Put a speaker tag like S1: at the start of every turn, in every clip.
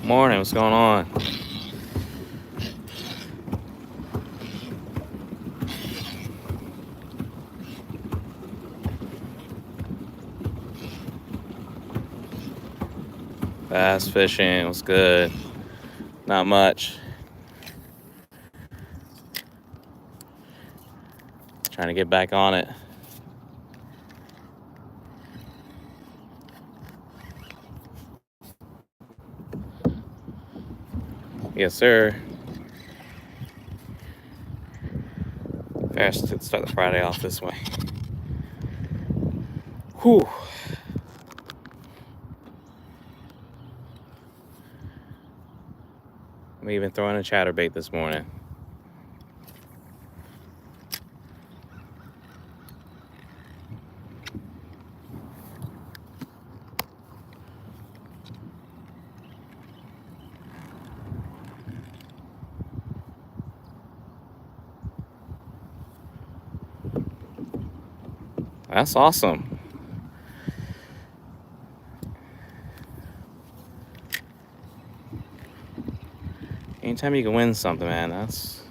S1: Morning, what's going on? Bass fishing, what's good? Not much. Trying to get back on it. Yes, sir. Fast to start the Friday off this way. Whew. I'm even throwing a ChatterBait this morning. That's awesome. Anytime you can win something, man, that's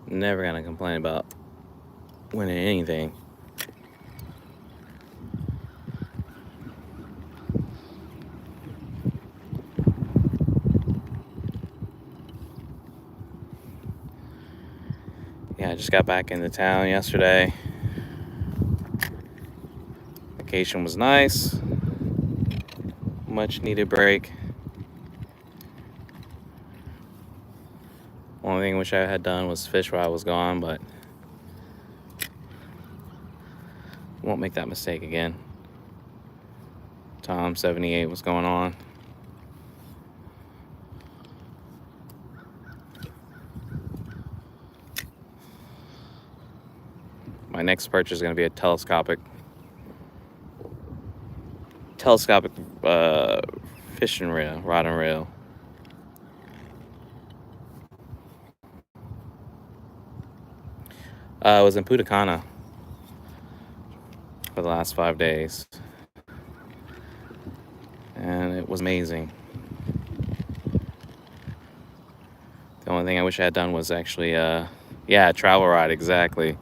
S1: never gonna complain about winning anything. Yeah, I just got back into town yesterday. Vacation was nice. Much needed break. Only thing I wish I had done was fish while I was gone, but won't make that mistake again. Tom 78, what's going on? My next purchase is going to be a telescopic fishing reel, rod and reel. I was in Punta Cana for the last 5 days, and it was amazing. The only thing I wish I had done was actually, yeah, travel ride, exactly.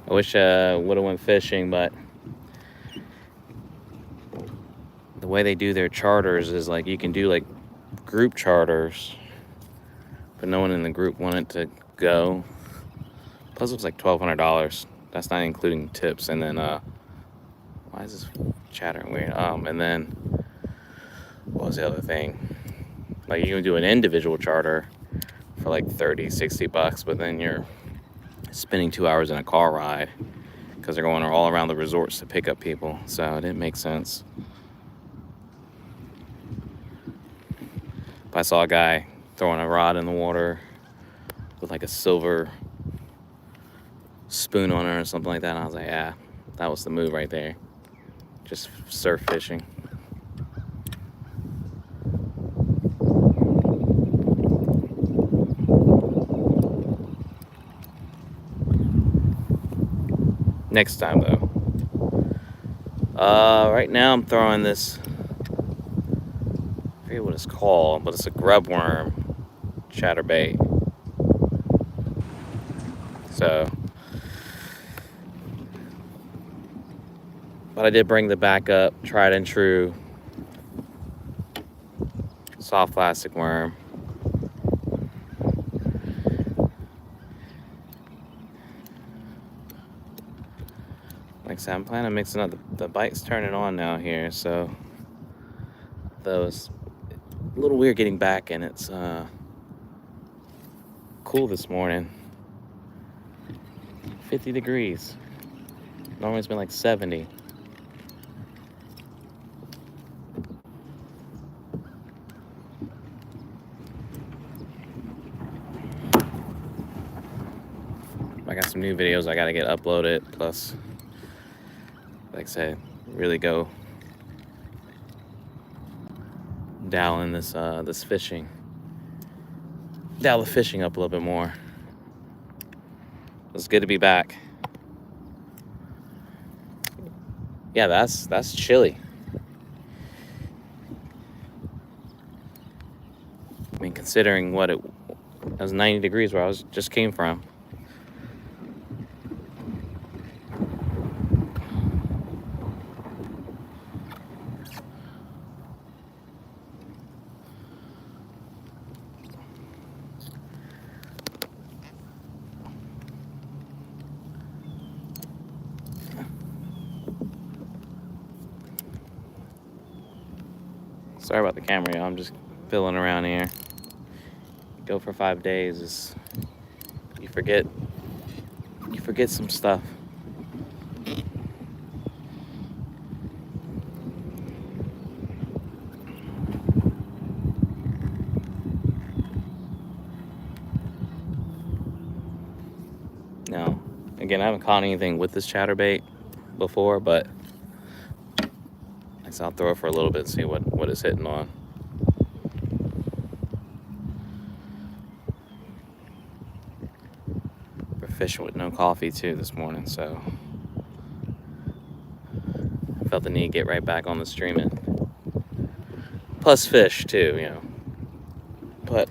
S1: I wish I would have went fishing, but the way they do their charters is like you can do like group charters, but no one in the group wanted to go. Plus it was like $1,200. That's not including tips. And then why is this chattering weird? And then what was the other thing? Like you can do an individual charter for like $30-$60, but then you're spending 2 hours in a car ride because they're going all around the resorts to pick up people. So it didn't make sense. If I saw a guy throwing a rod in the water with like a silver spoon on it or something like that, I was like, yeah, that was the move right there. Just surf fishing. Next time though. Right now I'm throwing this, I forget what it's called, but it's a grub worm chatterbait. So, but I did bring the backup tried and true soft plastic worm. Like I said, I'm planning on mixing up. The bite's turning on now here, so though it's a little weird getting back, and it's cool this morning. 50 degrees. Normally it's been like 70. I got some new videos I gotta get uploaded, plus like I said, really go dial in this this fishing. Dial the fishing up a little bit more. It's good to be back. Yeah, that's chilly. I mean, considering what it was 90 degrees where I just came from. Sorry about the camera, y'all. I'm just filling around here. Go for 5 days is you forget some stuff. Now, again, I haven't caught anything with this chatterbait before, but I guess I'll throw it for a little bit and see what it's hitting on. We're fishing with no coffee too this morning, so I felt the need to get right back on the streaming. Plus fish too, you know. But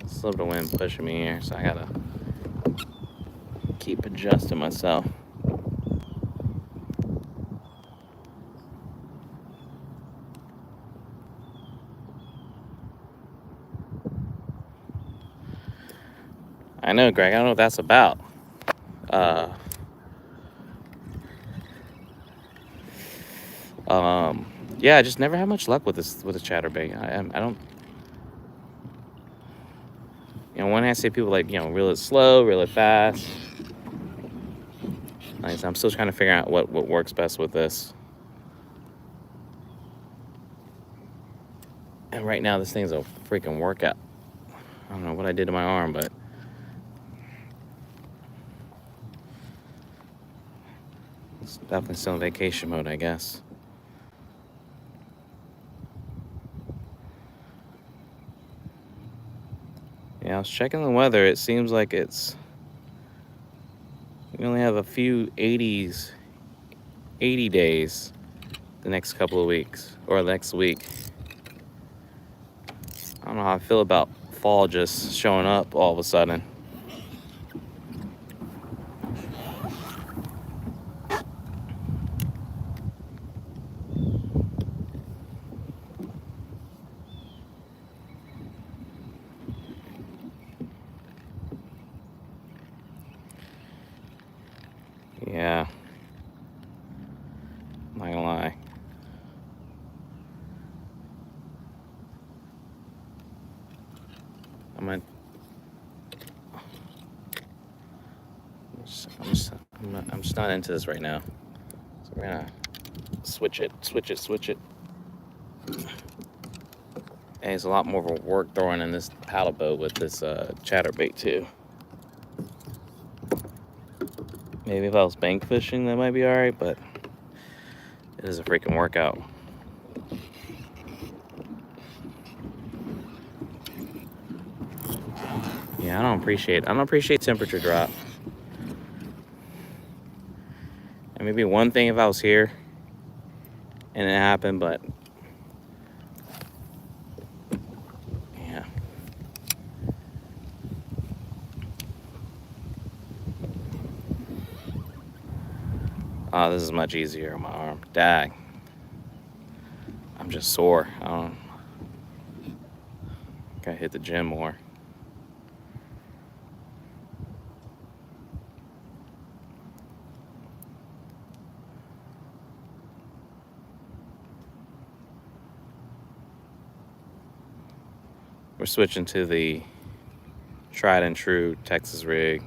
S1: it's a little bit of wind pushing me here, so I gotta keep adjusting myself. I know, Greg. I don't know what that's about. Yeah, I just never had much luck with this chatterbait. I don't. You know, when I say people like, you know, reel it slow, reel it fast. Nice. I'm still trying to figure out what works best with this. And right now, this thing's a freaking workout. I don't know what I did to my arm, but it's definitely still in vacation mode, I guess. Yeah, I was checking the weather. It seems like we only have a few 80 days the next couple of weeks, or next week. I don't know how I feel about fall just showing up all of a sudden. Yeah. I'm not gonna lie. I'm just not into this right now. So we're gonna switch it. And it's a lot more of a work throwing in this paddle boat with this chatterbait too. Maybe if I was bank fishing, that might be all right, but it is a freaking workout. Yeah, I don't appreciate temperature drop. And maybe one thing if I was here and it happened, but yeah. Oh, this is much easier on my arm. Dag. I'm just sore. Gotta hit the gym more. We're switching to the tried and true Texas rig.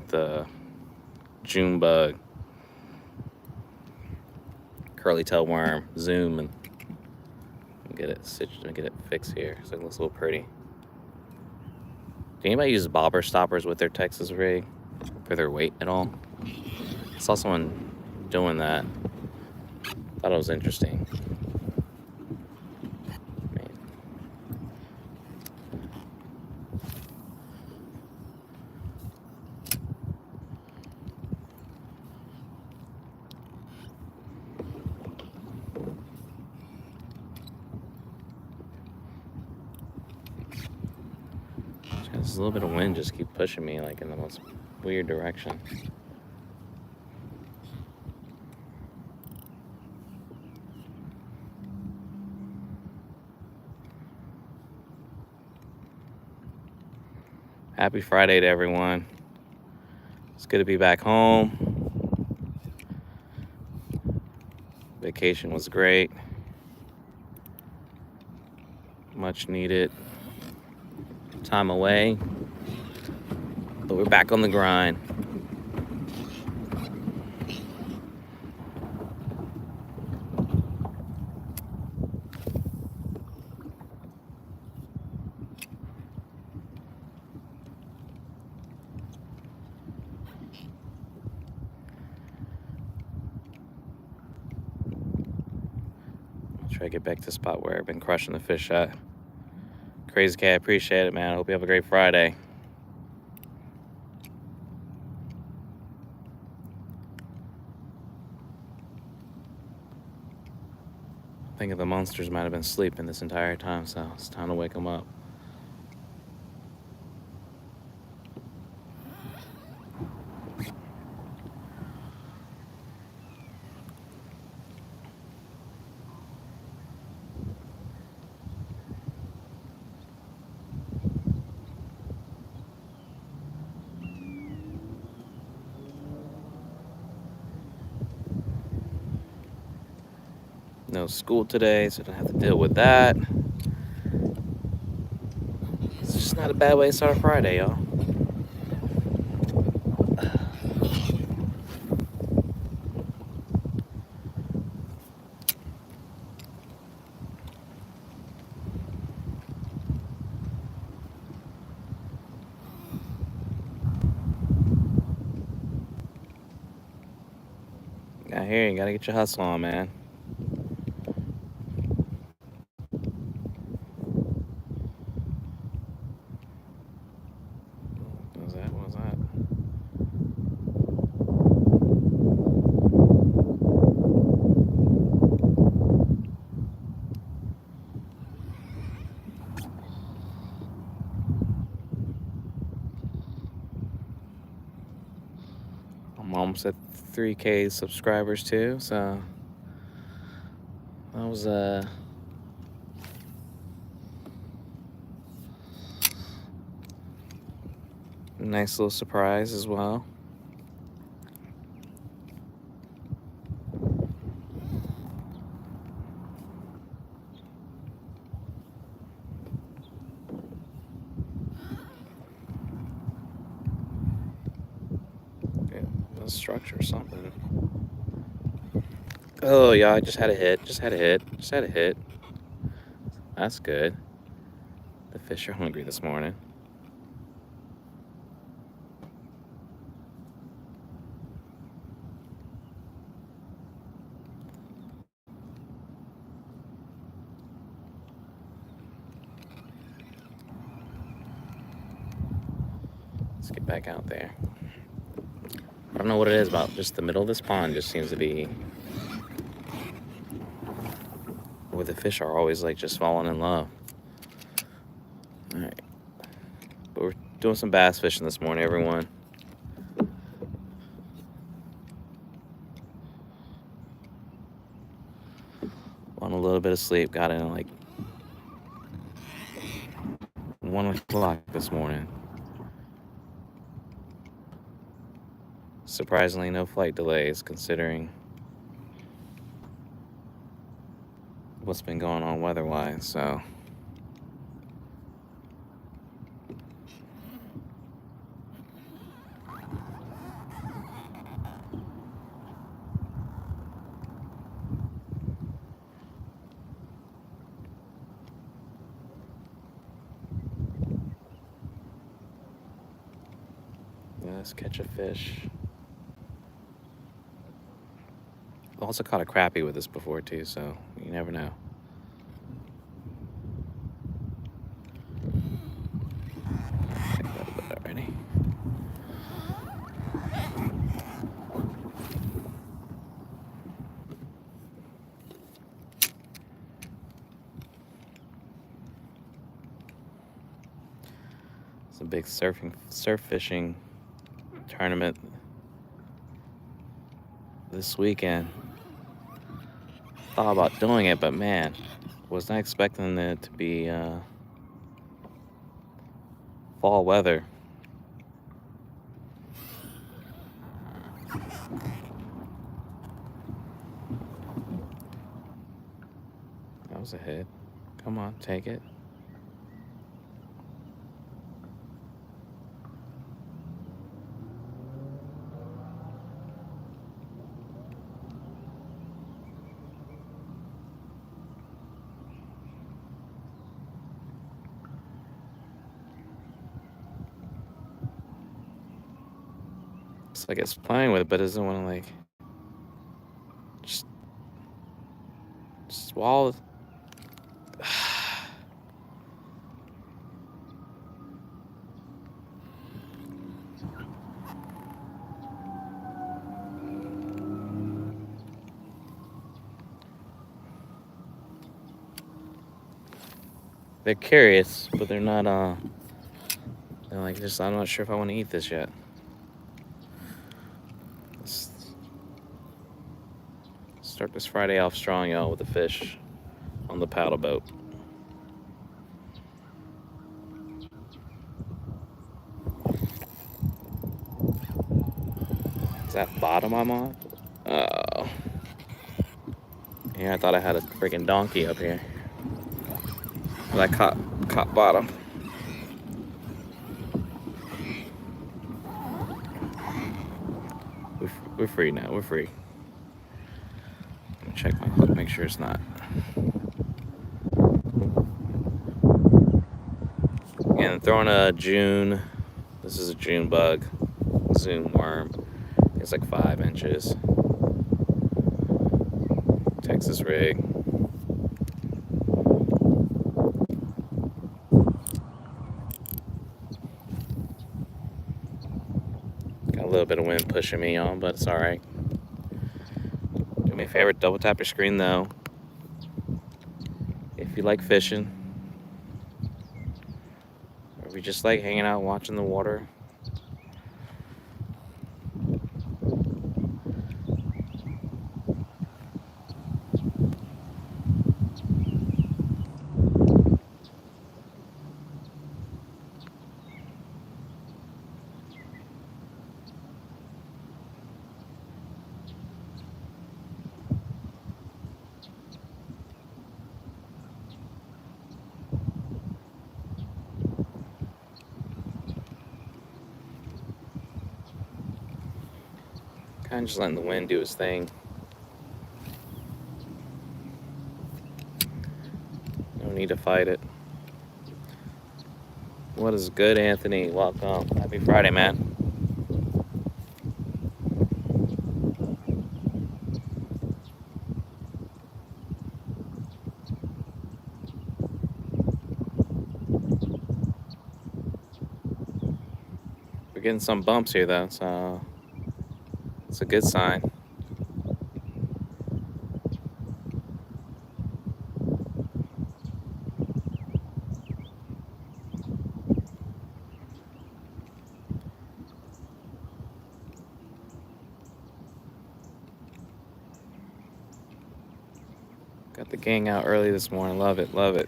S1: The June bug, curly tail worm, zoom, and Get it stitched and get it fixed here so it looks a little pretty. Do anybody use bobber stoppers with their Texas rig for their weight at all? I saw someone doing that. Thought it was interesting. This little bit of wind just keep pushing me like in the most weird direction. Happy Friday to everyone. It's good to be back home. Vacation was great. Much needed time away. But we're back on the grind. Try to get back to the spot where I've been crushing the fish at. Crazy Cat, appreciate it, man. I hope you have a great Friday. I think the monsters might have been sleeping this entire time, so it's time to wake them up. No school today, so I don't have to deal with that. It's just not a bad way to start a Friday, y'all. Got here, you gotta get your hustle on, man. What was that? What was that? I'm almost at 3K subscribers too, so that was a nice little surprise as well. Yeah, a structure or something. Oh yeah, I just had a hit. Just had a hit. That's good. The fish are hungry this morning. Let's get back out there. I don't know what it is about just the middle of this pond just seems to be where the fish are always like just falling in love. All right, but we're doing some bass fishing this morning, everyone. On a little bit of sleep, got in at like 1 o'clock this morning. Surprisingly, no flight delays considering what's been going on weather-wise, so. Let's catch a fish. I've also caught a crappie with this before too, so you never know. Take a little bit already. It's a big surf fishing tournament this weekend. Thought about doing it, but man, was not expecting it to be fall weather. That was a hit. Come on, take it. Looks like it's playing with it, but doesn't want to like just swallow. They're curious, but they're not, they're like, just, I'm not sure if I want to eat this yet. Let's start this Friday off strong, y'all, with the fish on the paddle boat. Is that bottom I'm on? Oh. Yeah, I thought I had a freaking donkey up here. But I caught bottom. We're free now. We're free. Let me check my hook, make sure it's not. And throwing a June. This is a June bug. Zoom worm. It's like 5 inches. Texas rig. Got a little bit of wind pushing me on, but it's alright. Do me a favor, double tap your screen though. If you like fishing, or if you just like hanging out watching the water. Kind of just letting the wind do its thing. No need to fight it. What is good, Anthony? Welcome. Happy Friday, man. We're getting some bumps here, though, so it's a good sign. Got the gang out early this morning. Love it, love it.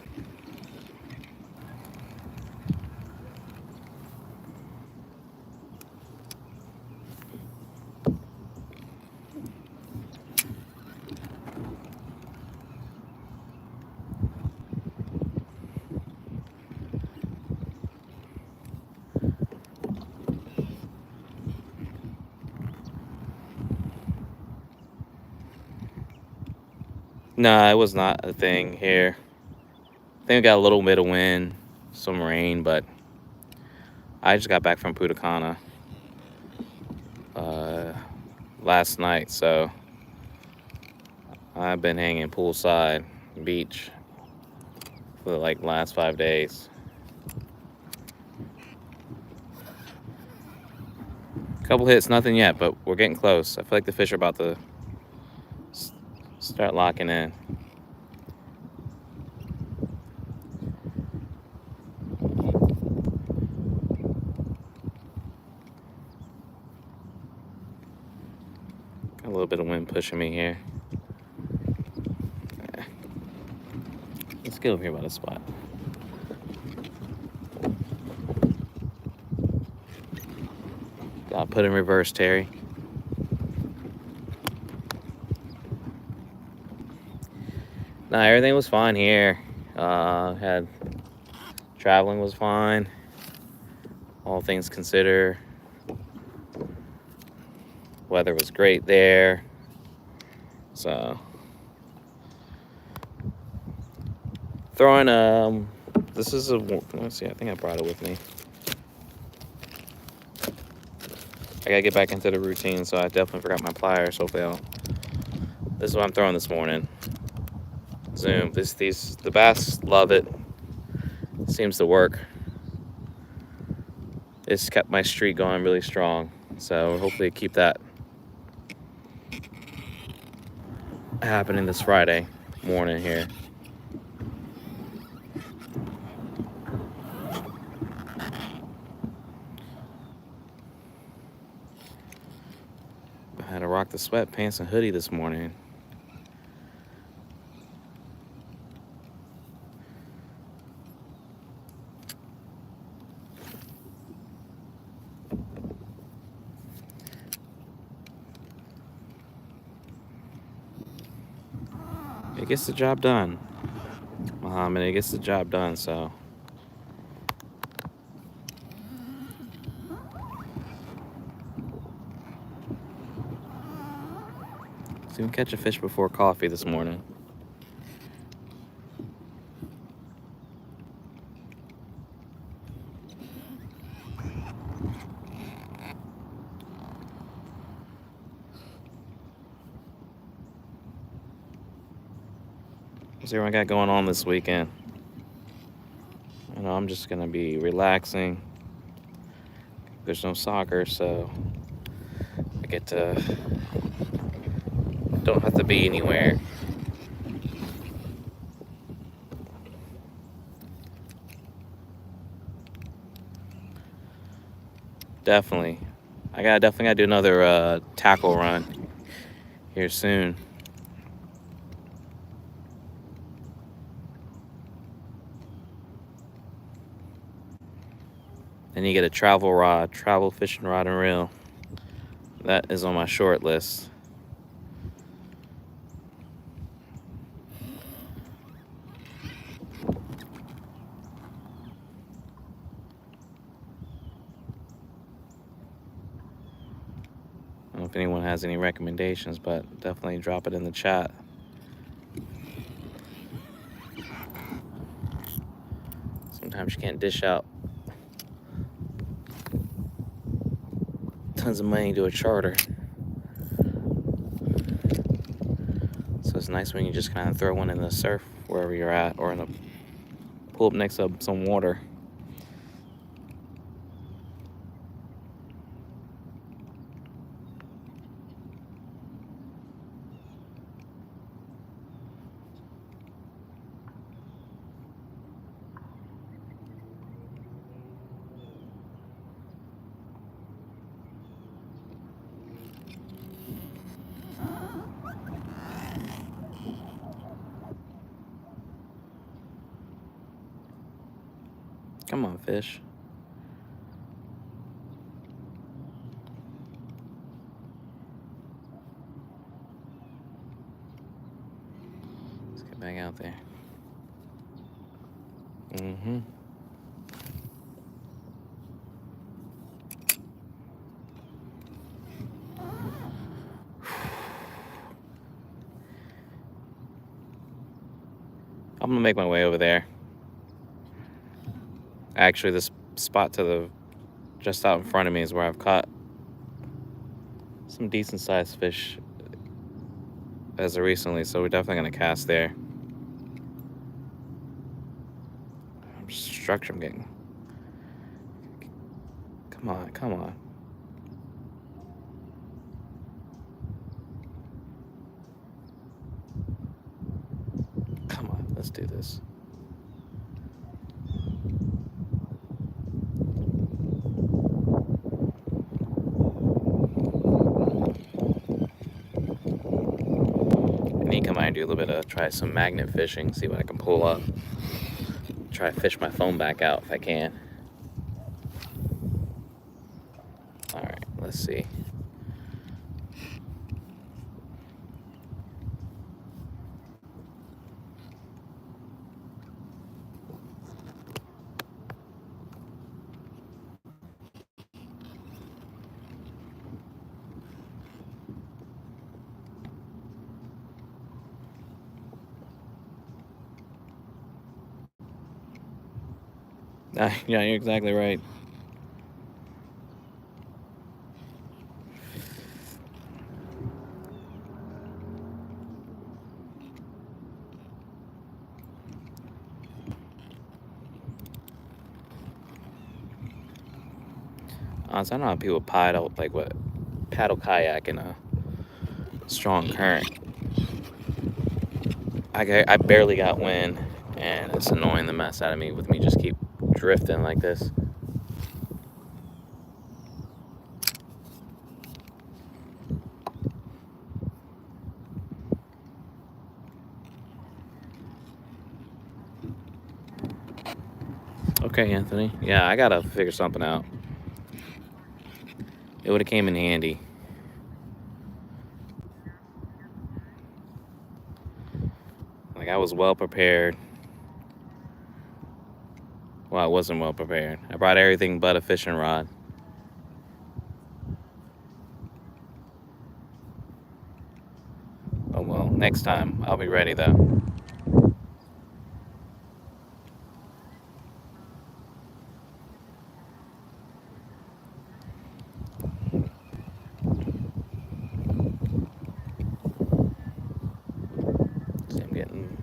S1: No, it was not a thing here. I think we got a little bit of wind, some rain, but I just got back from Punta Cana. last night, so I've been hanging poolside beach for like last 5 days. Couple hits, nothing yet, but we're getting close. I feel like the fish are about to start locking in. Got a little bit of wind pushing me here. Let's get over here by the spot. Got put in reverse, Terry. Nah, everything was fine here. Traveling was fine. All things considered. Weather was great there. So throwing this is a, let's see, I think I brought it with me. I gotta get back into the routine, so I definitely forgot my pliers. Hopefully this is what I'm throwing this morning. Zoom. The bass love it. Seems to work. It's kept my streak going really strong, so hopefully keep that happening this Friday morning here. I had to rock the sweatpants and hoodie this morning. It gets the job done, Muhammad. It gets the job done, so. Didn't catch a fish before coffee this morning. What's everyone got going on this weekend? You know, I'm just gonna be relaxing. There's no soccer, so I get to, don't have to be anywhere. Definitely. I definitely gotta do another tackle run here soon. Then you get a travel fishing rod and reel. That is on my short list. I don't know if anyone has any recommendations, but definitely drop it in the chat. Sometimes you can't dish out tons of money to a charter. So it's nice when you just kind of throw one in the surf wherever you're at, or in a pull up next to some water. Come on, fish. Let's get back out there. Mm-hmm. I'm gonna make my way over there. Actually, this spot just out in front of me is where I've caught some decent sized fish as of recently, so we're definitely gonna cast there. Structure I'm getting. Come on, come on. Come on, let's do this. I need to come out and do a little bit of try some magnet fishing, see what I can pull up. Try to fish my phone back out if I can. Alright, let's see. Yeah, you're exactly right. Honestly, I don't know how people paddle kayak in a strong current. I barely got wind, and it's annoying the mess out of me with me just keep drifting like this. Okay, Anthony. Yeah, I gotta figure something out. It would have came in handy. Like, I was well prepared. Well, I wasn't well prepared. I brought everything but a fishing rod. Oh well, next time I'll be ready though. See, I'm getting.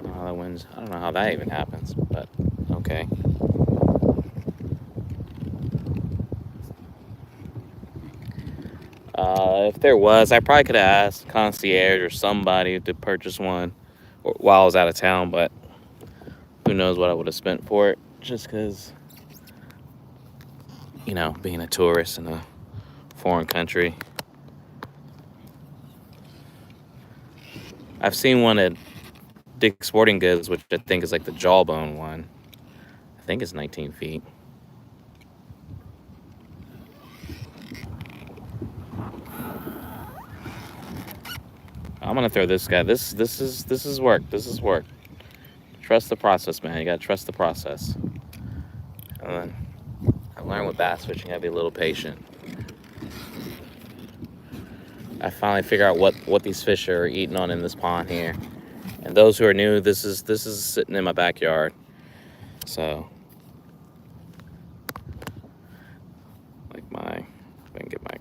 S1: Oh, that wind's. I don't know how that even happens, but okay. If there was, I probably could have asked concierge or somebody to purchase one while I was out of town, but who knows what I would have spent for it, just because, you know, being a tourist in a foreign country. I've seen one at Dick's Sporting Goods, which I think is like the jawbone one. I think it's 19 feet. I'm gonna throw this guy. This is work. This is work. Trust the process, man. You gotta trust the process. And then I learned with bass fishing, I gotta be a little patient. I finally figure out what these fish are eating on in this pond here. And those who are new, this is sitting in my backyard. So, like if I can get my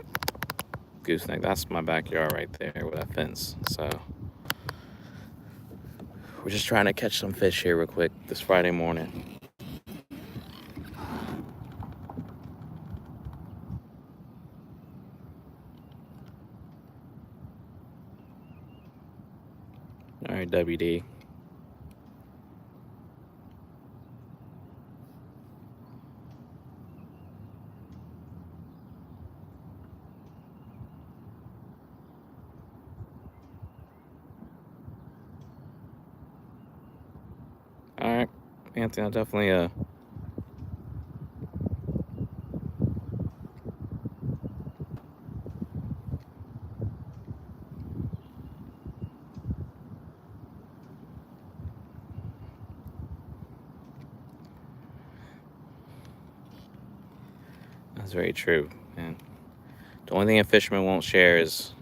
S1: gooseneck, that's my backyard right there with that fence. So, we're just trying to catch some fish here real quick this Friday morning. All right, WD. All right, Anthony, I'll definitely that's very true. And the only thing a fisherman won't share is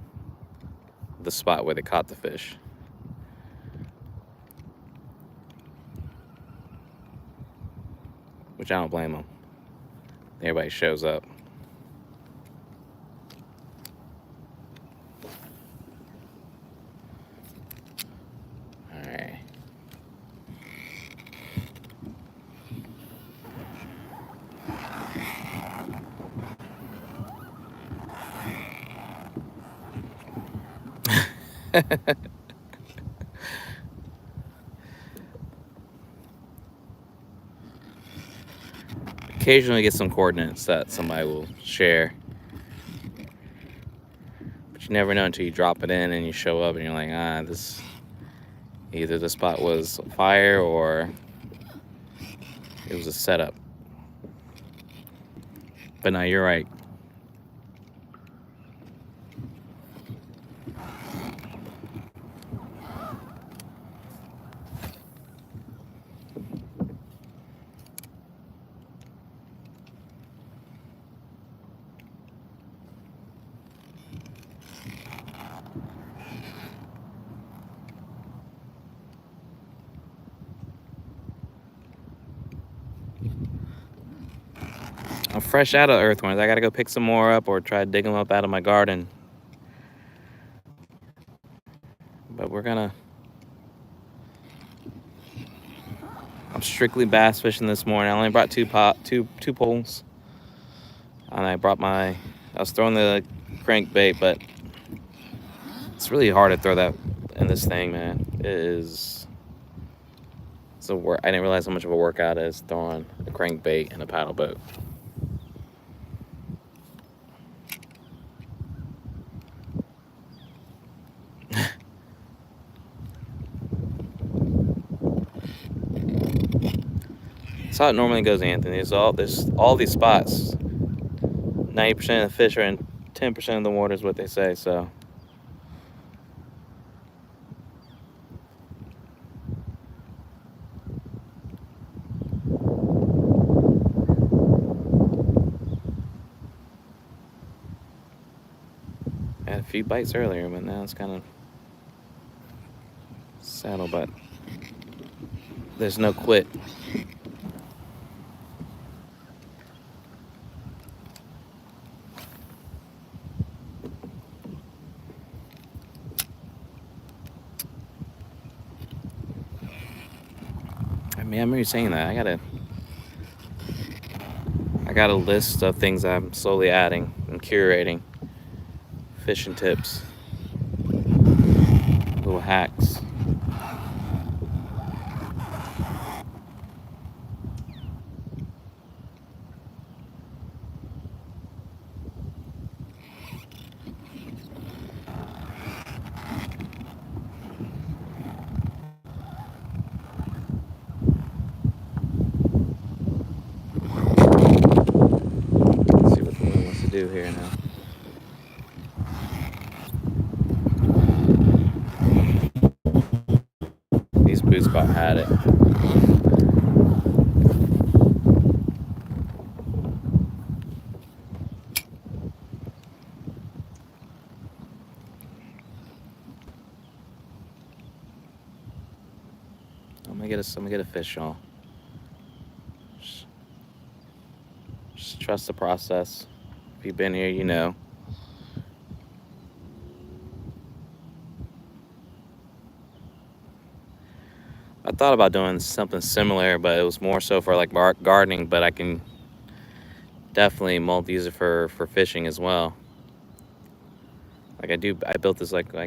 S1: the spot where they caught the fish. which I don't blame them. Everybody shows up. All right. Occasionally get some coordinates that somebody will share. But you never know until you drop it in and you show up and you're like, this, either the spot was fire or it was a setup. But no, you're right. I'm fresh out of earthworms. I gotta go pick some more up or try to dig them up out of my garden. But I'm strictly bass fishing this morning. I only brought two poles. And I was throwing the crankbait, but it's really hard to throw that in this thing, man. It's a work. I didn't realize how much of a workout it is throwing a crankbait in a paddle boat. That's how it normally goes, Anthony. There's all these spots. 90% of the fish are in 10% of the water is what they say, so. I had a few bites earlier, but now it's kind of saddle, but there's no quit. I mean, I remember you saying that. I got a list of things I'm slowly adding and curating. Fishing tips, little hacks. Let's see what the moon wants to do here now. These boots about had it. I'm gonna get a fish, y'all. Just trust the process. If you've been here, you know. I thought about doing something similar, but it was more so for like gardening, but I can definitely use it for fishing as well. Like I built this like a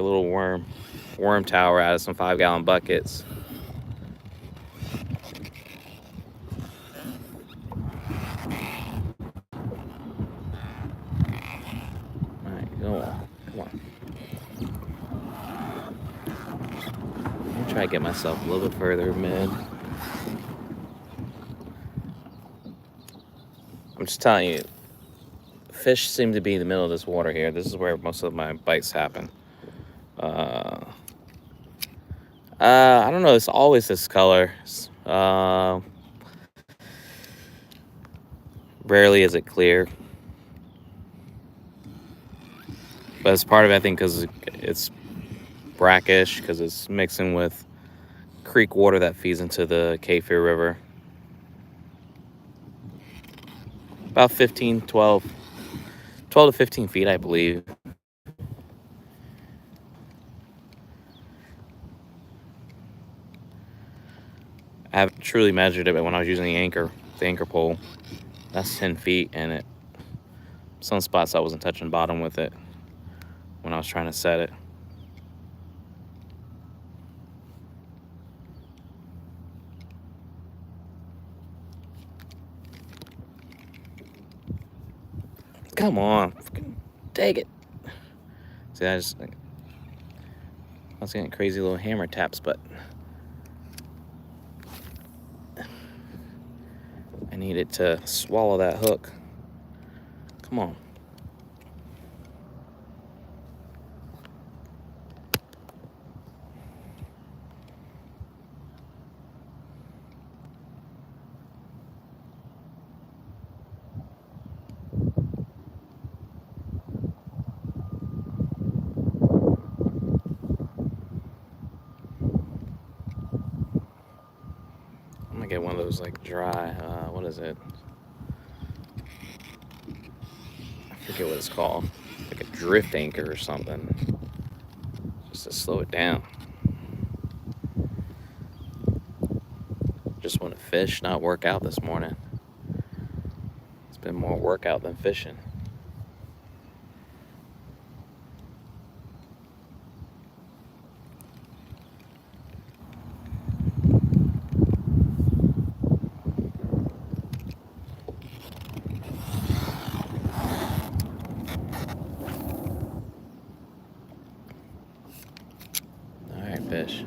S1: little worm tower out of some 5-gallon buckets. All right, go on, come on. Let me try to get myself a little bit further mid. I'm just telling you, fish seem to be in the middle of this water here. This is where most of my bites happen. I don't know. It's always this color. Rarely is it clear. But it's part of it, I think, because it's brackish, because it's mixing with creek water that feeds into the Kafir River. About 12 to 15 feet, I believe. I haven't truly measured it, but when I was using the anchor pole, that's 10 feet, and some spots I wasn't touching bottom with it when I was trying to set it. Come on, take it. See, I was getting crazy little hammer taps, but I needed to swallow that hook. Come on. I'm gonna get one of those like dry, what is it? I forget what it's called. Like a drift anchor or something. Just to slow it down. Just want to fish, not work out this morning. It's been more workout than fishing. Alright, fish.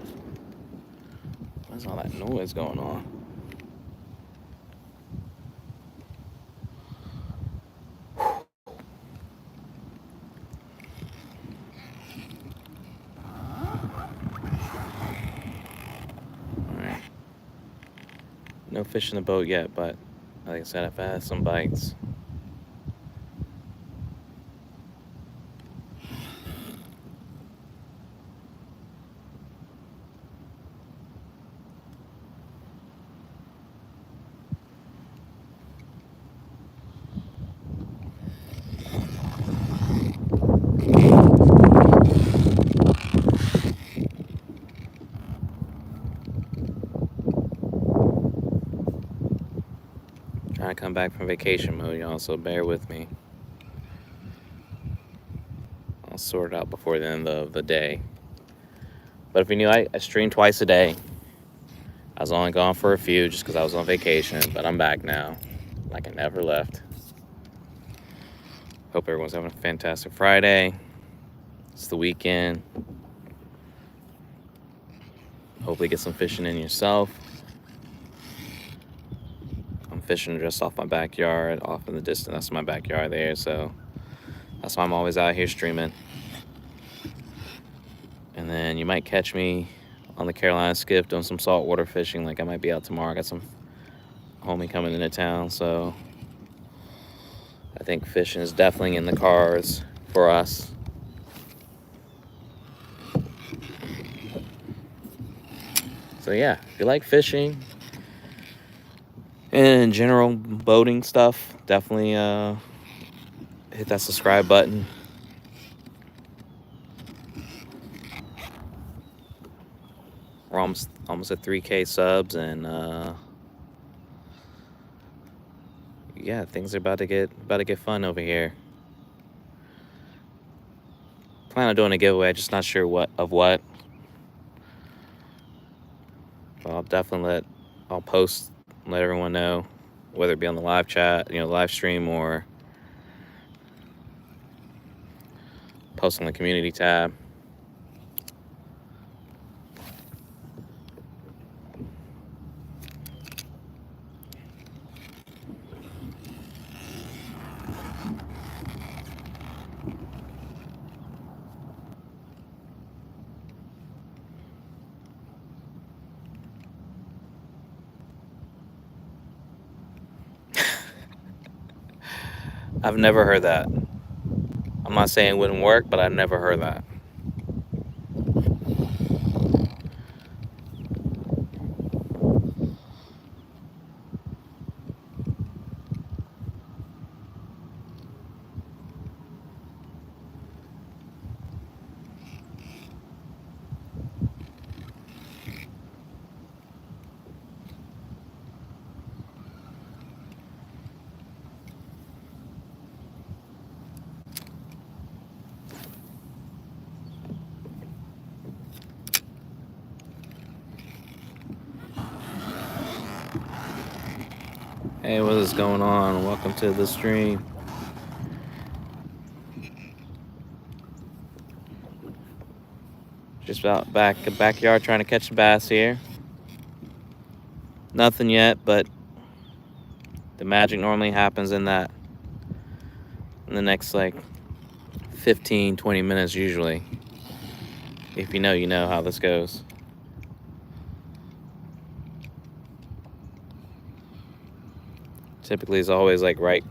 S1: What's all that noise going on? Alright. No fish in the boat yet, but like I said, I've had some bites. Trying to come back from vacation mode, y'all, so bear with me. I'll sort it out before the end of the day. But if you knew, I stream twice a day. I was only gone for a few just because I was on vacation, but I'm back now, like I never left. Hope everyone's having a fantastic Friday. It's the weekend. Hopefully get some fishing in yourself. I'm fishing just off my backyard, off in the distance. That's my backyard there, so that's why I'm always out here streaming. And then you might catch me on the Carolina Skiff doing some saltwater fishing. Like I might be out tomorrow. I got some homie coming into town, so I think fishing is definitely in the cards for us. So yeah, if you like fishing and in general boating stuff, definitely hit that subscribe button. We're almost at 3K subs, and yeah, things are about to get fun over here. Plan on doing a giveaway, just not sure what. But I'll definitely I'll post, let everyone know, whether it be on the live chat, live stream, or post on the community tab. I've never heard that. I'm not saying it wouldn't work, but I've never heard that. Hey, what is going on? Welcome to the stream. Just out backyard trying to catch the bass here. Nothing yet, but the magic normally happens in the next like 15-20 minutes usually. If you know how this goes. Typically it's always like right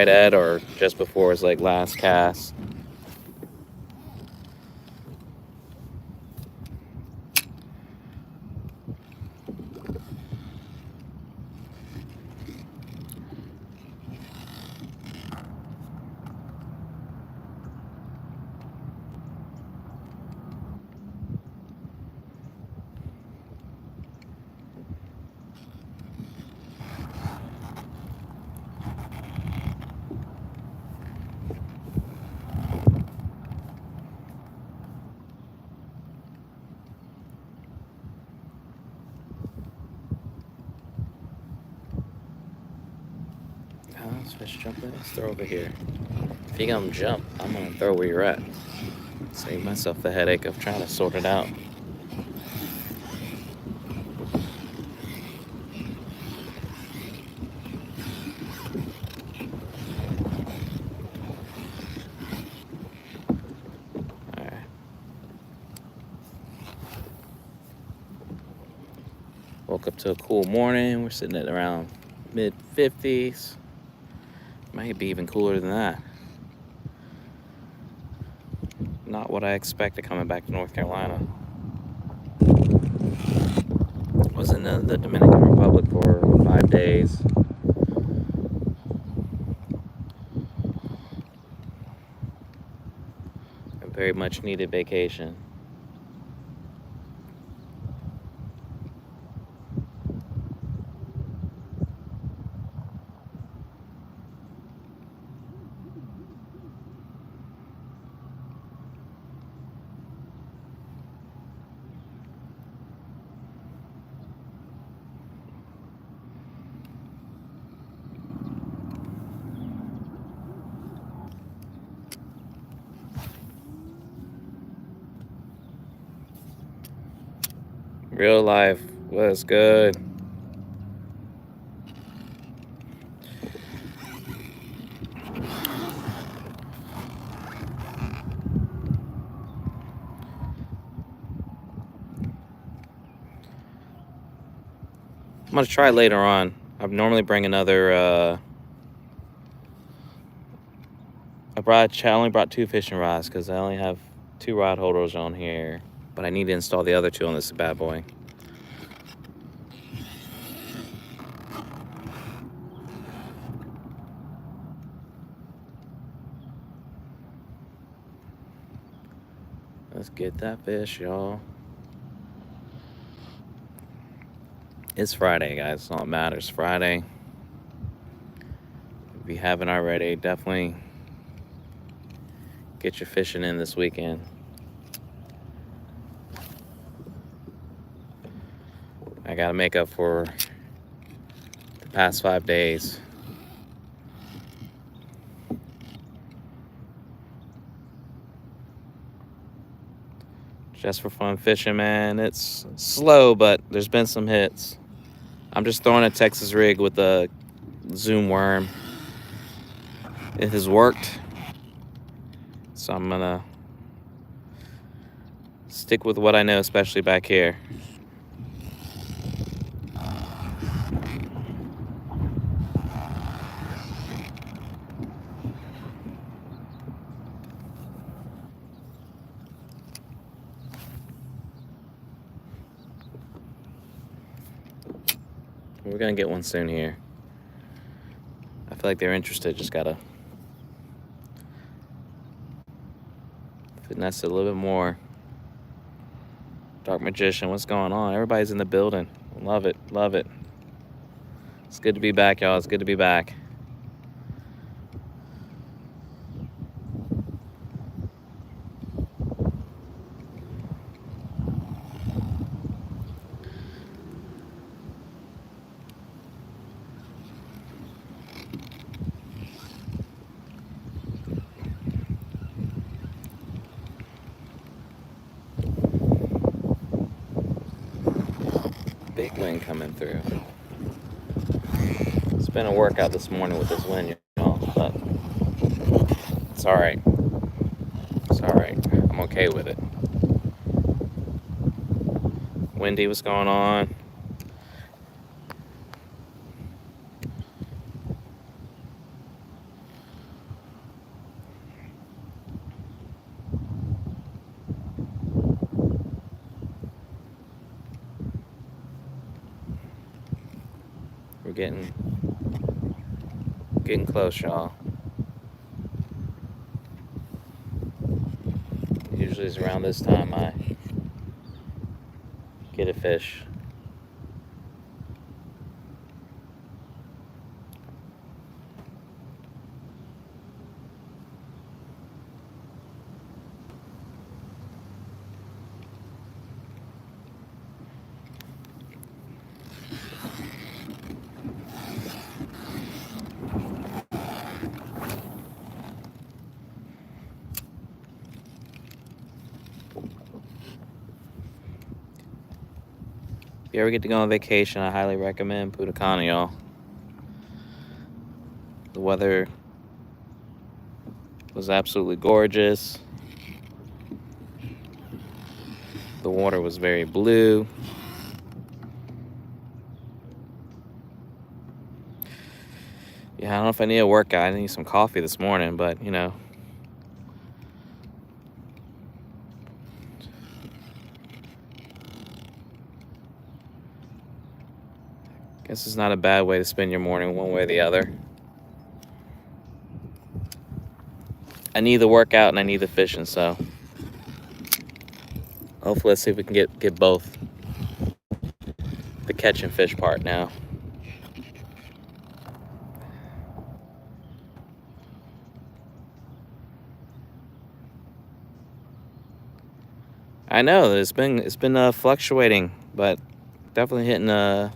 S1: at or just before it's like last cast. This fish jumping. Let's throw over here. If you're gonna jump, I'm gonna throw where you're at. Save myself the headache of trying to sort it out. Alright. Woke up to a cool morning. We're sitting at around mid-50s. Might be even cooler than that. Not what I expected coming back to North Carolina. Was in the Dominican Republic for 5 days. A very much needed vacation. Real life was good. I'm gonna try later on. I normally bring another. I only brought 2 fishing rods because I only have 2 rod holders on here, but I need to install the other 2 on this bad boy. Let's get that fish, y'all. It's Friday, guys. It's all that matters. Friday. If you haven't already, definitely get your fishing in this weekend. I gotta make up for the past 5 days. Just for fun fishing, man. It's slow, but there's been some hits. I'm just throwing a Texas rig with a Zoom worm. It has worked. So I'm gonna stick with what I know, especially back here. We're gonna get one soon here. I feel like they're interested, just gotta finesse it a little bit more. Dark Magician, what's going on? Everybody's in the building. Love it, love it. It's good to be back, y'all. It's good to be back. big wind coming through. It's been a workout this morning with this wind, y'all, but it's all right. It's all right. I'm okay with it. Windy, what's going on? We're getting close, y'all. Usually it's around this time I get a fish. If you ever get to go on vacation, I highly recommend Punta Cana, y'all. The weather was absolutely gorgeous. The water was very blue. Yeah, I don't know if I need a workout. I need some coffee this morning, but you know. Guess it's not a bad way to spend your morning one way or the other. I need the workout and I need the fishing, so hopefully let's see if we can get both. The catch and fish part now. I know it's been fluctuating, but definitely hitting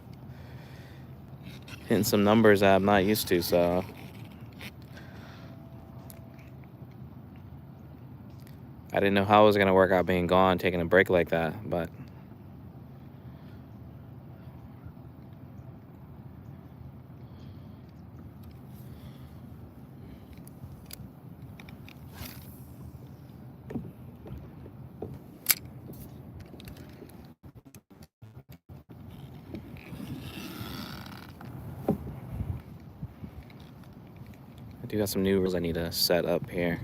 S1: some numbers that I'm not used to. So I didn't know how it was gonna work out being gone, taking a break like that, but I do got some new rules I need to set up here.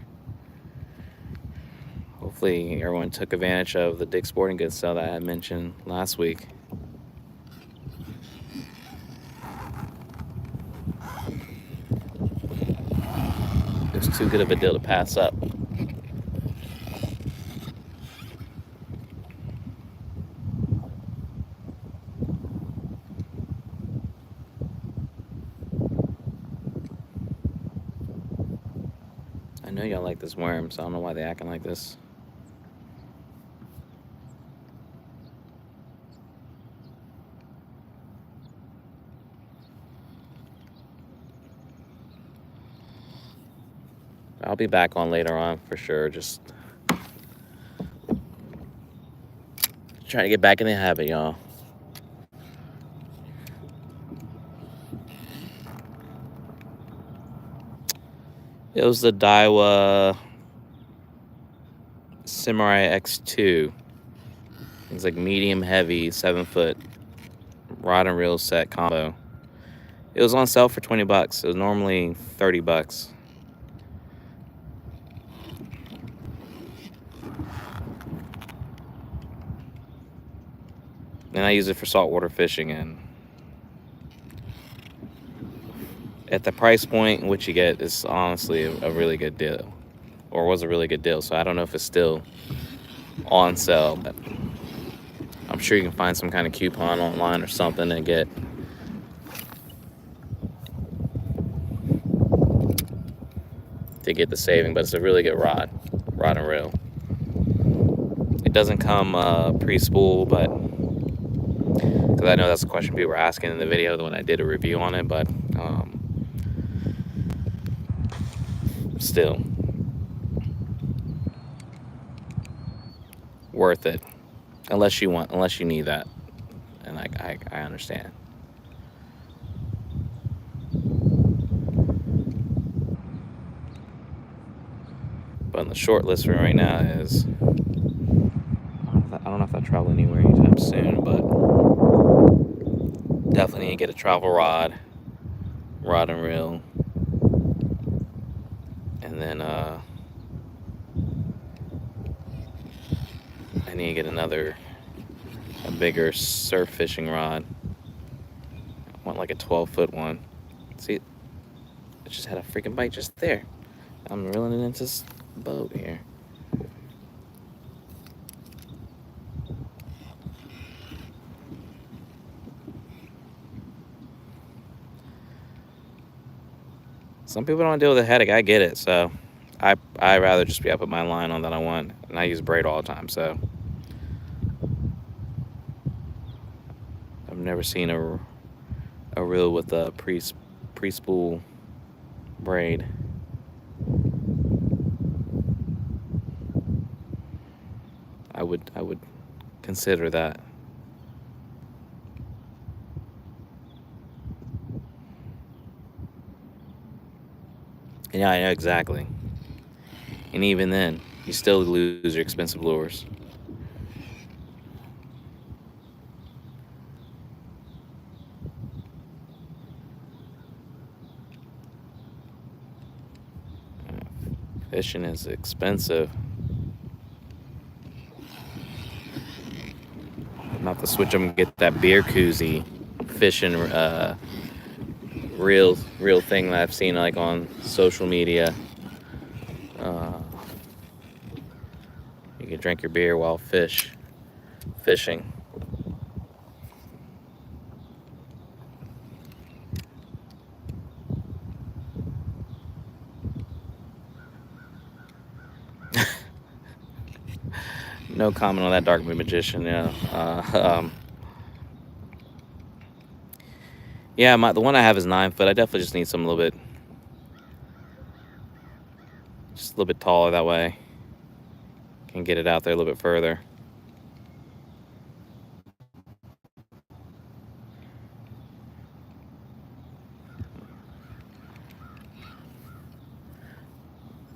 S1: Hopefully everyone took advantage of the Dick's Sporting Goods sale that I had mentioned last week. It was too good of a deal to pass up. I know y'all like this worm, so I don't know why they're acting like this. I'll be back on later on for sure. Just trying to get back in the habit, y'all. It was the Daiwa Samurai X2. It's like medium heavy, 7-foot rod and reel set combo. It was on sale for 20 bucks. It was normally 30 bucks. And I use it for saltwater fishing, and at the price point, what you get is honestly a really good deal, or was a really good deal. So I don't know if it's still on sale, but I'm sure you can find some kind of coupon online or something to get the saving. But it's a really good rod and reel. It doesn't come pre-spool, but because I know that's a question people were asking in the video when I did a review on it, but still worth it, unless you need that. and I understand. But on the short list for right now is, I don't know if I travel anywhere anytime soon, but definitely need to get a travel rod and reel, and then I need to get a bigger surf fishing rod. I want like a 12-foot one. See, it just had a freaking bite just there. I'm reeling it into this boat here. Some people don't deal with a headache. I get it. So I rather just be able to put my line on that I want, and I use braid all the time. So I've never seen a reel with a pre-spool braid. I would consider that. And yeah, I know exactly. And even then, you still lose your expensive lures. Fishing is expensive. I'm about to switch them and get that beer koozie fishing real thing that I've seen like on social media. You can drink your beer while fishing. No comment on that, Dark Moon Magician. Yeah. Yeah, the one I have is 9 foot. I definitely just need something a little bit taller, that way can get it out there a little bit further.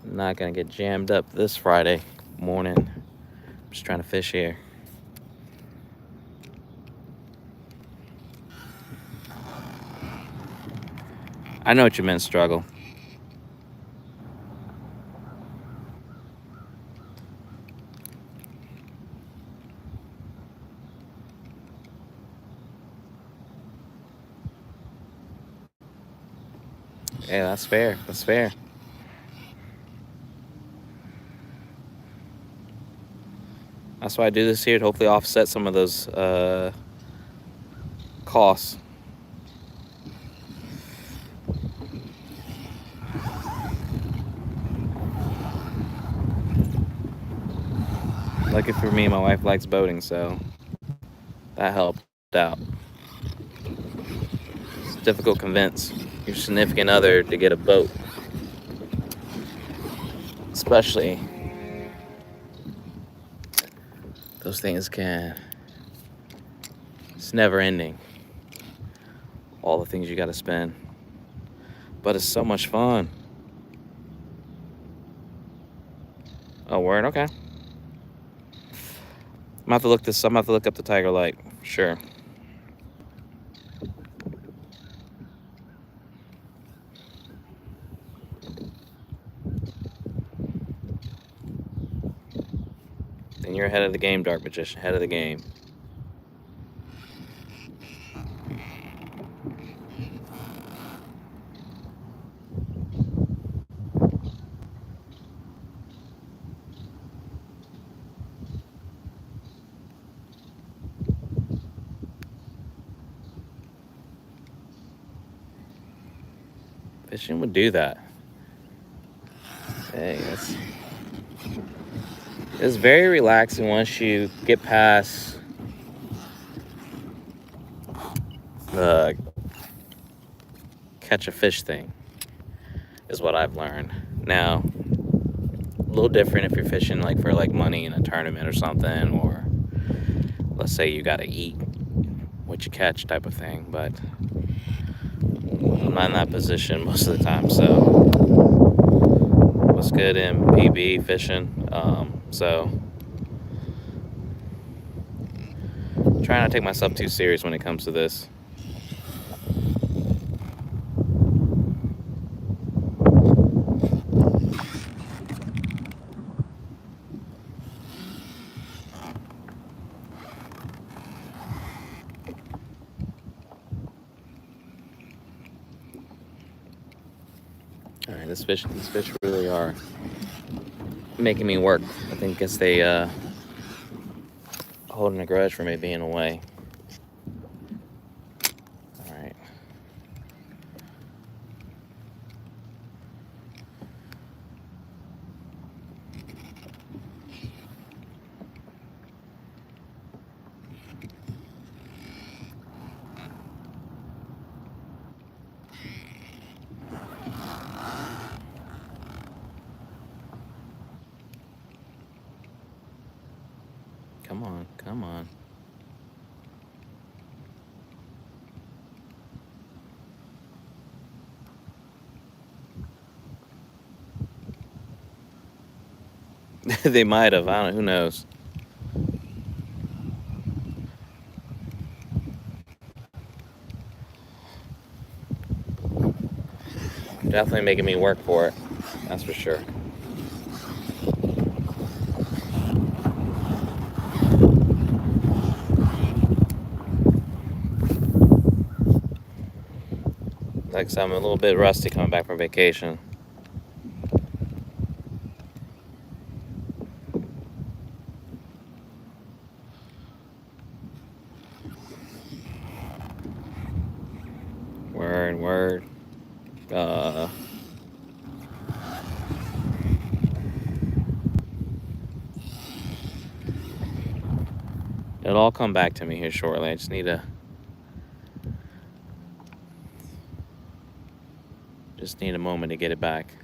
S1: I'm not gonna get jammed up this Friday morning. I'm just trying to fish here. I know what you meant, struggle. Yeah, that's fair. That's fair. That's why I do this here, to hopefully offset some of those costs. Lucky for me, my wife likes boating, so that helped out. It's difficult to convince your significant other to get a boat, especially those things it's never ending, all the things you got to spend, but it's so much fun. Oh, word. Okay, I'm gonna have to look up the Tiger Light for sure. And you're ahead of the game, Dark Magician, ahead of the game. Fishing would do that. Dang, it's very relaxing once you get past the catch a fish thing, is what I've learned. Now, a little different if you're fishing like for money in a tournament or something, or let's say you gotta eat what you catch type of thing, but I'm not in that position most of the time. So what's good in PB fishing? So trying not to take myself too serious when it comes to this. All right, these fish really are making me work. I think guess they holding a grudge for me being away. All right. Come on, come on. They might have. I don't know. Who knows? Definitely making me work for it. That's for sure. Like I said, I'm a little bit rusty coming back from vacation. Word. It'll all come back to me here shortly. I just need a moment to get it back.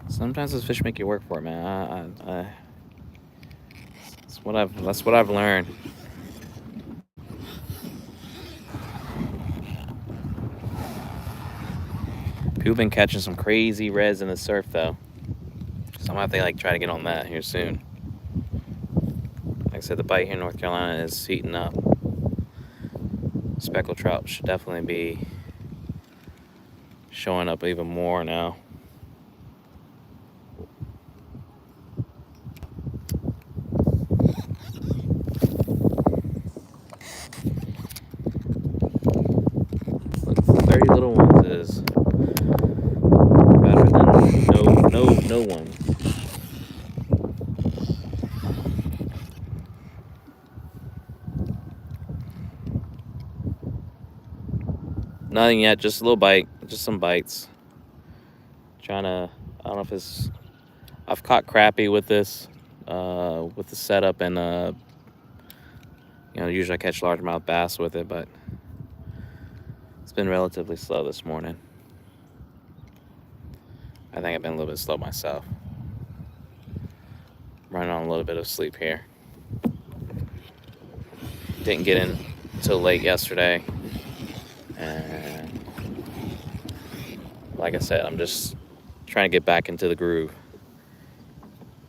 S1: Sometimes those fish make you work for it, man. That's what I've learned. People been catching some crazy reds in the surf though, so I'm gonna have to try to get on that here soon. Like I said, the bite here in North Carolina is heating up. Speckled trout should definitely be showing up even more now. Look, 30 little ones is better than no one. Nothing yet, just a little bite, just some bites. I don't know if it's, I've caught crappie with this, with the setup, and usually I catch largemouth bass with it, but it's been relatively slow this morning. I think I've been a little bit slow myself. Running on a little bit of sleep here. Didn't get in until late yesterday, and like I said, I'm just trying to get back into the groove.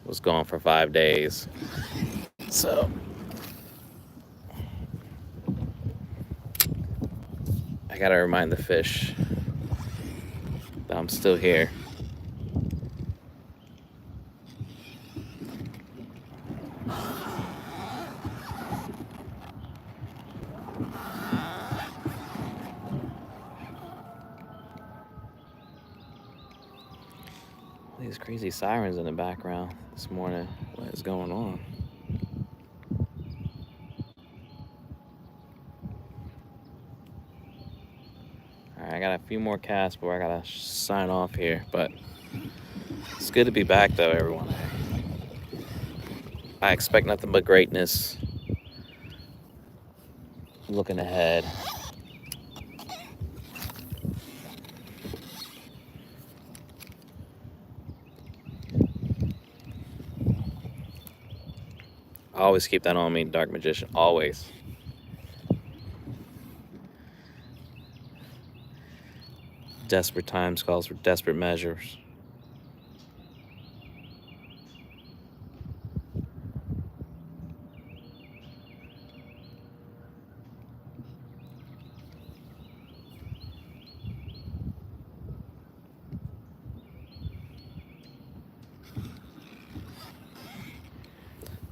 S1: Was gone for 5 days, so I gotta remind the fish that I'm still here. These crazy sirens in the background this morning. What is going on? Alright, I got a few more casts before I gotta sign off here, but it's good to be back though, everyone. I expect nothing but greatness looking ahead. I always keep that on me, Dark Magician, always. Desperate times calls for desperate measures.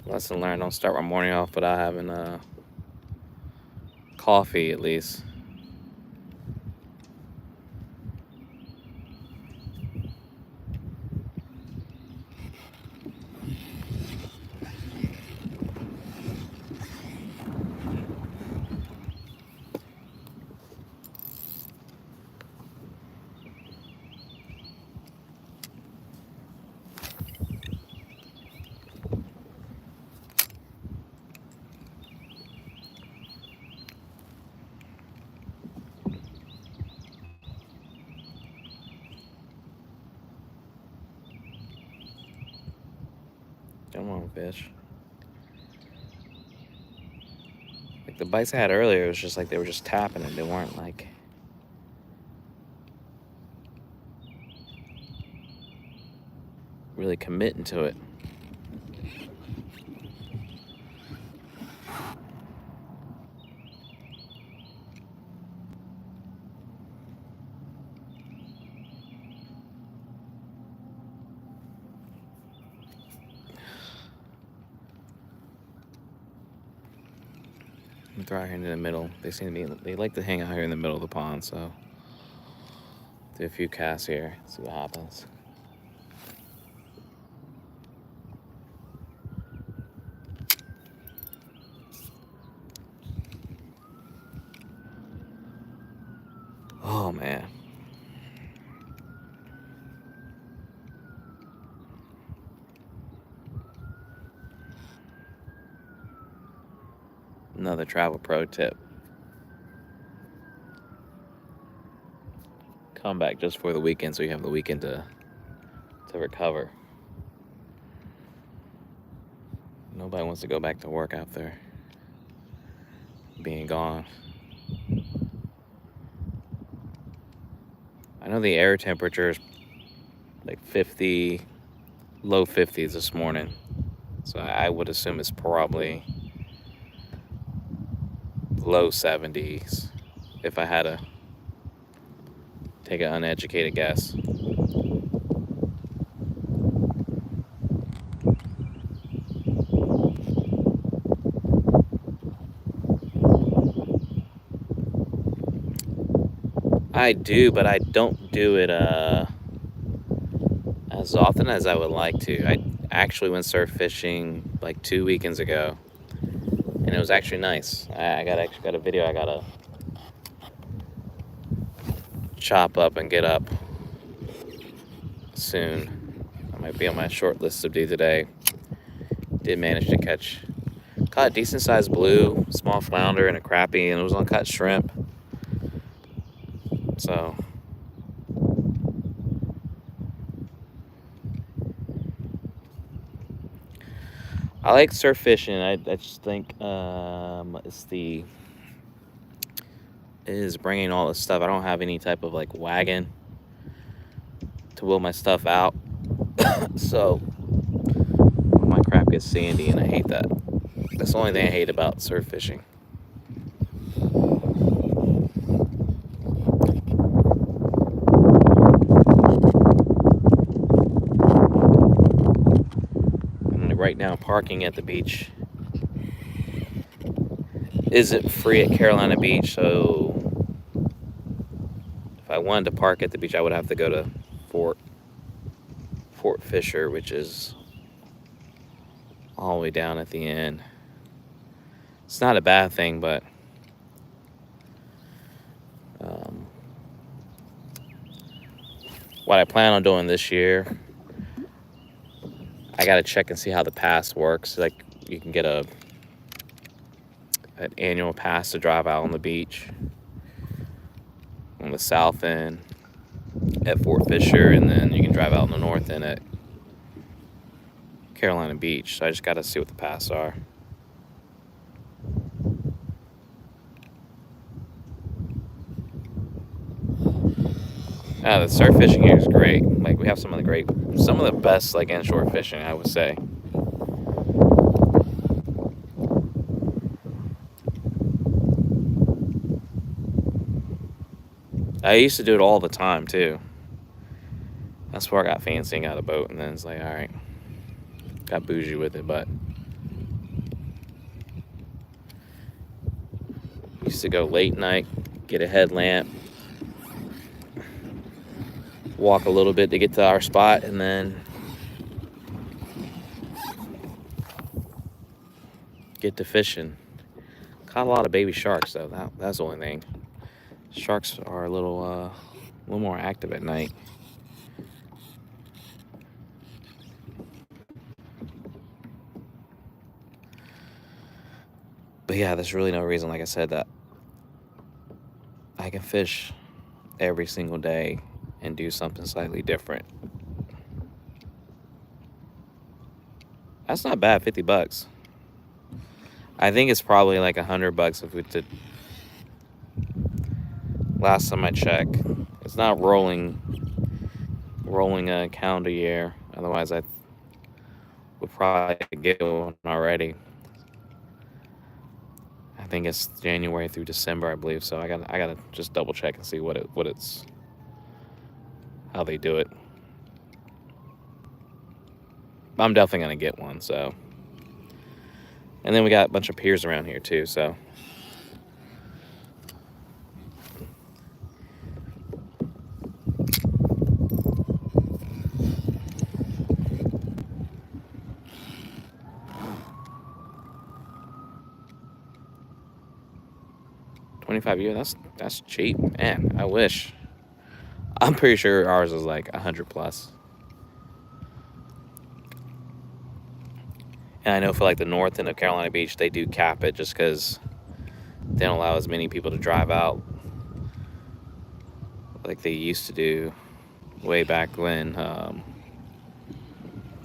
S1: Lesson learned, don't start my morning off without having coffee at least. Come on, fish. Like the bites I had earlier, it was just like they were just tapping it. They weren't like really committing to it. Throw out here into the middle. They seem to be, they like to hang out here in the middle of the pond, so do a few casts here, see what happens. Oh man. Another travel pro tip. Come back just for the weekend so you have the weekend to recover. Nobody wants to go back to work after being gone. I know the air temperature is like 50, low 50s this morning. So I would assume it's probably low 70s if I had to take an uneducated guess. I do, but I don't do it as often as I would like to. I actually went surf fishing like 2 weekends ago, and it was actually nice. I actually got a video I gotta chop up and get up soon. I might be on my short list to do today. Did manage to caught a decent sized blue, small flounder, and a crappie, and it was on cut shrimp. So I like surf fishing. I just think is bringing all this stuff. I don't have any type of like wagon to wheel my stuff out, so my crap gets sandy, and I hate that. That's the only thing I hate about surf fishing. And right now, parking at the beach isn't free at Carolina Beach, so if I wanted to park at the beach, I would have to go to Fort Fisher, which is all the way down at the end. It's not a bad thing, but what I plan on doing this year, I gotta check and see how the pass works. Like, you can get an annual pass to drive out on the beach on the south end at Fort Fisher, and then you can drive out on the north end at Carolina Beach. So I just gotta see what the pass are. The surf fishing here is great. Like, we have some of the best like inshore fishing, I would say. I used to do it all the time too. That's where I got fancy and got a boat, and then it's like, all right, got bougie with it. But used to go late night, get a headlamp, walk a little bit to get to our spot, and then get to fishing. Caught a lot of baby sharks though. That's the only thing. Sharks are a little more active at night. But yeah, there's really no reason, like I said, that I can fish every single day and do something slightly different. That's not bad, 50 bucks. I think it's probably like $100 if we did. Last time I checked, it's not rolling a calendar year. Otherwise, I would probably get one already. I think it's January through December, I believe. So I gotta just double check and see how they do it. I'm definitely gonna get one. So, and then we got a bunch of piers around here too. So. $25, that's cheap, man. I wish. I'm pretty sure ours is like 100 plus. And I know for like the north end of Carolina Beach, they do cap it just because they don't allow as many people to drive out like they used to do way back when,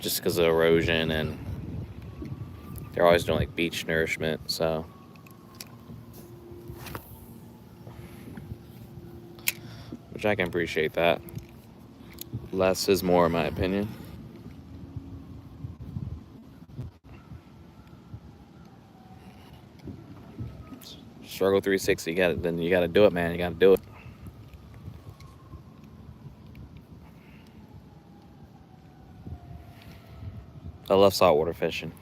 S1: just because of erosion, and they're always doing like beach nourishment. So. Which I can appreciate that. Less is more, in my opinion. Struggle 360, then you gotta do it, man. You gotta do it. I love saltwater fishing.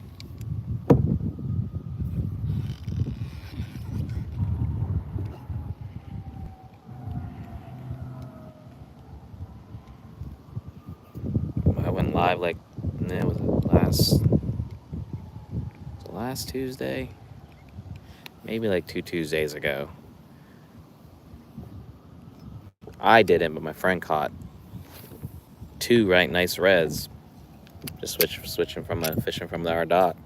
S1: I went live like, it was last Tuesday, maybe like 2 Tuesdays ago. I didn't, but my friend caught 2 right nice reds. Just switching from fishing from our dock.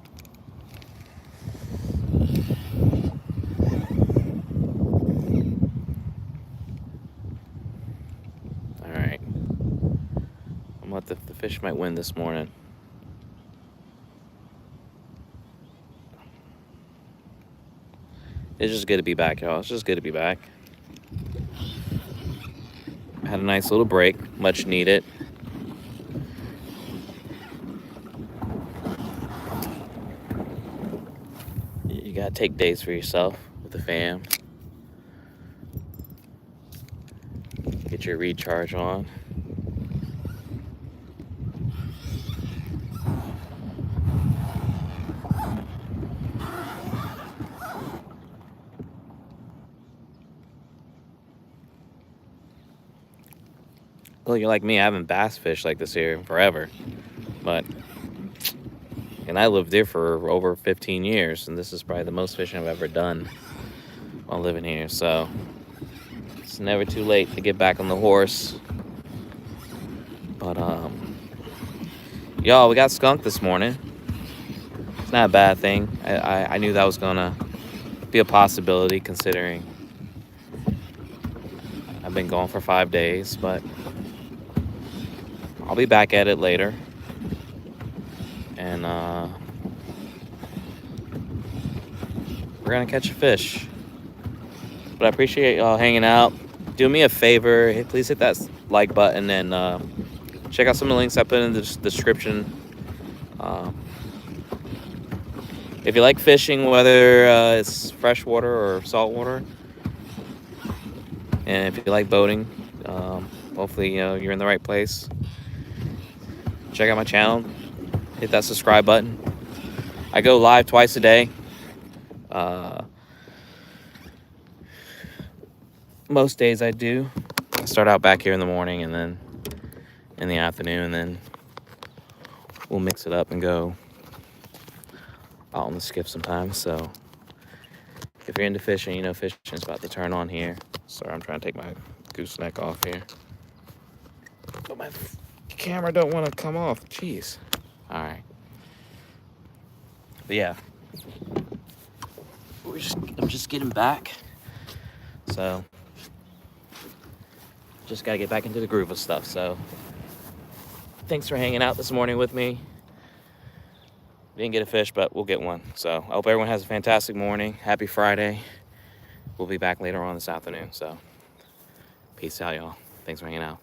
S1: All right, the fish might win this morning. It's just good to be back, y'all. It's just good to be back. Had a nice little break, much needed. You gotta take days for yourself with the fam. Get your recharge on. Well, you're like me, I haven't bass fished like this here forever. And I lived there for over 15 years, and this is probably the most fishing I've ever done while living here. So it's never too late to get back on the horse But y'all, we got skunked this morning. It's not a bad thing. I knew that was gonna be a possibility considering I've been going for 5 days, but I'll be back at it later. And we're gonna catch a fish. But I appreciate y'all hanging out. Do me a favor, please hit that like button and check out some of the links I put in the description. If you like fishing, whether it's freshwater or saltwater, and if you like boating, hopefully you're in the right place. Check out my channel. Hit that subscribe button. I go live twice a day. Most days I do. I start out back here in the morning and then in the afternoon, and then we'll mix it up and go out on the skiff sometimes. So if you're into fishing, you know fishing's about to turn on here. Sorry, I'm trying to take my gooseneck off here. But my camera don't want to come off. Jeez. All right. But yeah, I'm just getting back. So just got to get back into the groove of stuff. So thanks for hanging out this morning with me. Didn't get a fish, but we'll get one. So I hope everyone has a fantastic morning. Happy Friday. We'll be back later on this afternoon. So peace out, y'all. Thanks for hanging out.